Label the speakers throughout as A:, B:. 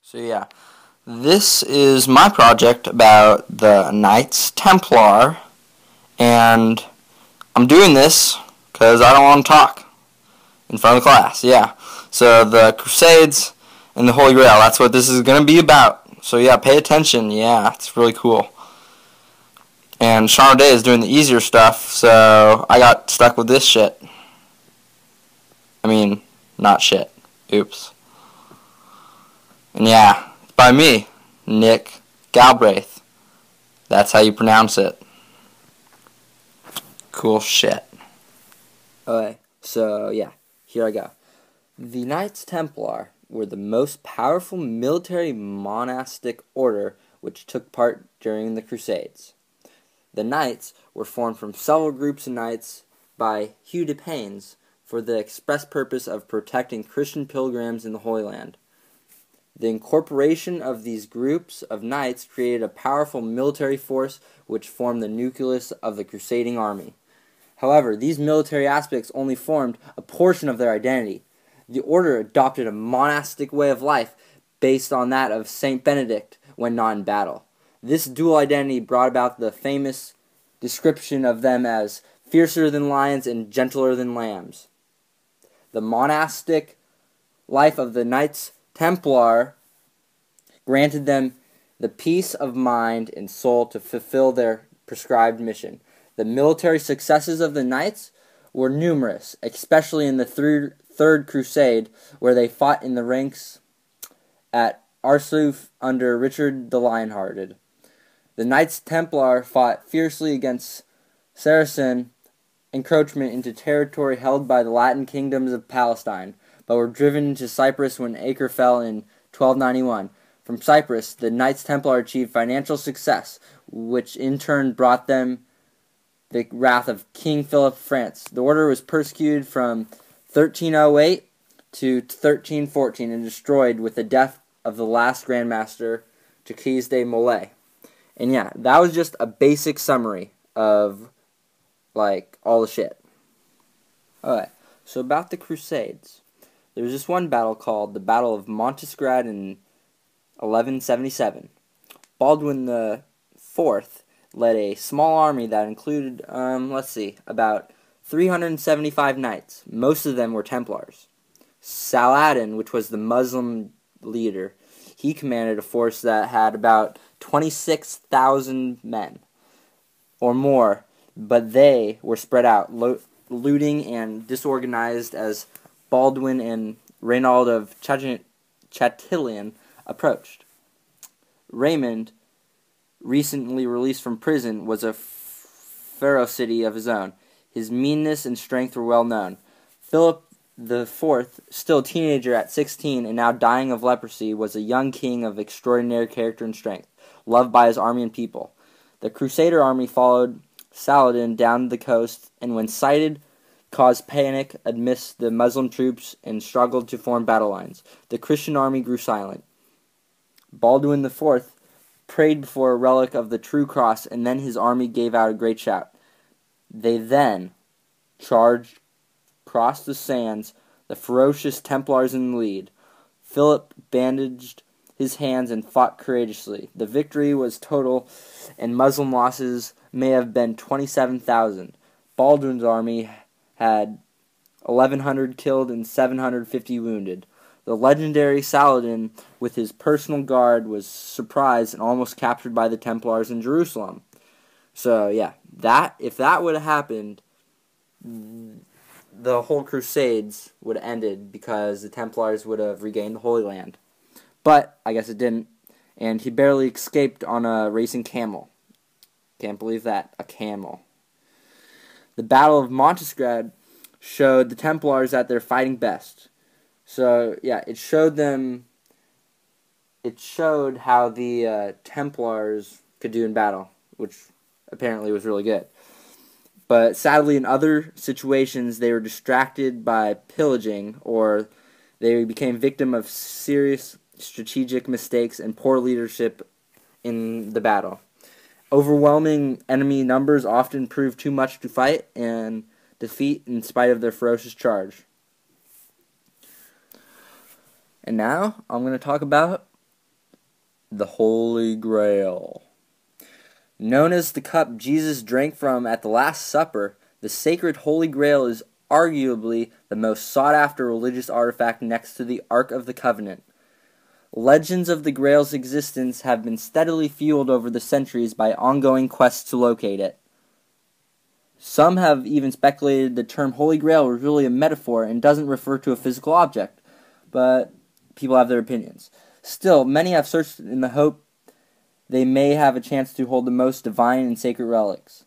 A: So yeah, this is my project about the Knights Templar, and I'm doing this because I don't want to talk in front of the class, yeah. So the Crusades and the Holy Grail, that's what this is going to be about. So yeah, pay attention, yeah, it's really cool. And Sean O'Day is doing the easier stuff, so I got stuck with this shit. I mean, not shit. Oops. And yeah, it's by me, Nick Galbraith. That's how you pronounce it. Cool shit. Okay, so yeah, here I go. The Knights Templar were the most powerful military monastic order which took part during the Crusades. The Knights were formed from several groups of knights by Hugh de Paynes for the express purpose of protecting Christian pilgrims in the Holy Land. The incorporation of these groups of knights created a powerful military force which formed the nucleus of the crusading army. However, these military aspects only formed a portion of their identity. The order adopted a monastic way of life based on that of Saint Benedict when not in battle. This dual identity brought about the famous description of them as fiercer than lions and gentler than lambs. The monastic life of the Knights Templar granted them the peace of mind and soul to fulfill their prescribed mission. The military successes of the Knights were numerous, especially in the Third Crusade, where they fought in the ranks at Arsuf under Richard the Lionhearted. The Knights Templar fought fiercely against Saracen encroachment into territory held by the Latin kingdoms of Palestine, but were driven into Cyprus when Acre fell in 1291. From Cyprus, the Knights Templar achieved financial success, which in turn brought them the wrath of King Philip of France. The order was persecuted from 1308 to 1314 and destroyed with the death of the last Grand Master, Jacques de Molay. And yeah, that was just a basic summary of, like, all the shit. Alright, so about the Crusades. There was this one battle called the Battle of Montesquieu in 1177. Baldwin IV led a small army that included, about 375 knights. Most of them were Templars. Saladin, which was the Muslim leader, he commanded a force that had about 26,000 men or more, but they were spread out, looting and disorganized as Baldwin and Reynald of Chatillon approached. Raymond, recently released from prison, was a ferocity of his own. His meanness and strength were well known. Philip IV, still a teenager at 16 and now dying of leprosy, was a young king of extraordinary character and strength, loved by his army and people. The Crusader army followed Saladin down the coast, and when sighted, caused panic amidst the Muslim troops and struggled to form battle lines. The Christian army grew silent. Baldwin IV prayed before a relic of the true cross, and then his army gave out a great shout. They then charged, crossed the sands, the ferocious Templars in the lead. Philip bandaged his hands and fought courageously. The victory was total, and Muslim losses may have been 27,000. Baldwin's army had 1,100 killed and 750 wounded. The legendary Saladin, with his personal guard, was surprised and almost captured by the Templars in Jerusalem. So, yeah, if that would have happened, the whole Crusades would have ended because the Templars would have regained the Holy Land. But I guess it didn't, and he barely escaped on a racing camel. Can't believe that, a camel. The Battle of Montesquieu showed the Templars at their fighting best. So, yeah, it showed how the Templars could do in battle, which apparently was really good. But sadly, in other situations, they were distracted by pillaging, or they became victim of serious strategic mistakes and poor leadership in the battle. Overwhelming enemy numbers often proved too much to fight and defeat in spite of their ferocious charge. And now, I'm going to talk about the Holy Grail. Known as the cup Jesus drank from at the Last Supper, the sacred Holy Grail is arguably the most sought-after religious artifact next to the Ark of the Covenant. Legends of the Grail's existence have been steadily fueled over the centuries by ongoing quests to locate it. Some have even speculated the term Holy Grail was really a metaphor and doesn't refer to a physical object, but people have their opinions. Still, many have searched in the hope they may have a chance to hold the most divine and sacred relics.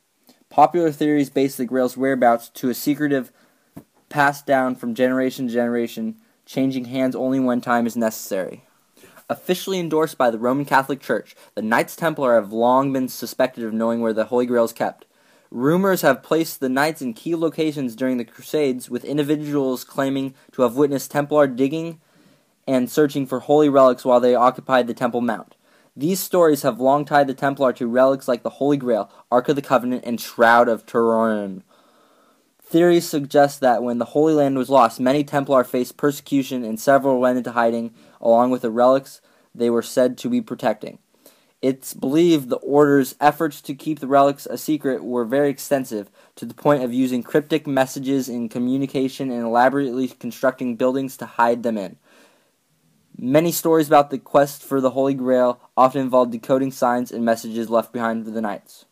A: Popular theories base the Grail's whereabouts to a secretive passed down from generation to generation, changing hands only when time is necessary. Officially endorsed by the Roman Catholic Church, the Knights Templar have long been suspected of knowing where the Holy Grail is kept. Rumors have placed the Knights in key locations during the Crusades, with individuals claiming to have witnessed Templar digging and searching for holy relics while they occupied the Temple Mount. These stories have long tied the Templar to relics like the Holy Grail, Ark of the Covenant, and Shroud of Turin. Theories suggest that when the Holy Land was lost, many Templar faced persecution and several went into hiding, along with the relics they were said to be protecting. It's believed the Order's efforts to keep the relics a secret were very extensive, to the point of using cryptic messages in communication and elaborately constructing buildings to hide them in. Many stories about the quest for the Holy Grail often involve decoding signs and messages left behind by the Knights.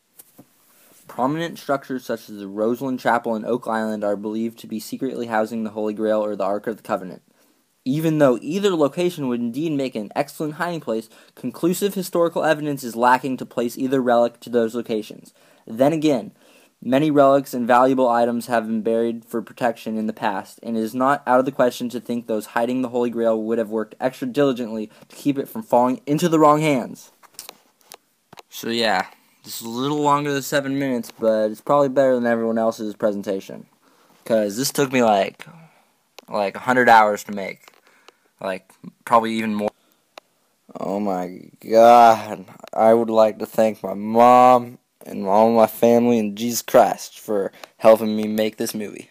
A: Prominent structures such as the Roseland Chapel in Oak Island are believed to be secretly housing the Holy Grail or the Ark of the Covenant. Even though either location would indeed make an excellent hiding place, conclusive historical evidence is lacking to place either relic to those locations. Then again, many relics and valuable items have been buried for protection in the past, and it is not out of the question to think those hiding the Holy Grail would have worked extra diligently to keep it from falling into the wrong hands. So yeah, this is a little longer than 7 minutes, but it's probably better than everyone else's presentation. Because this took me like 100 hours to make. Probably even more. Oh my God. I would like to thank my mom and all my family and Jesus Christ for helping me make this movie.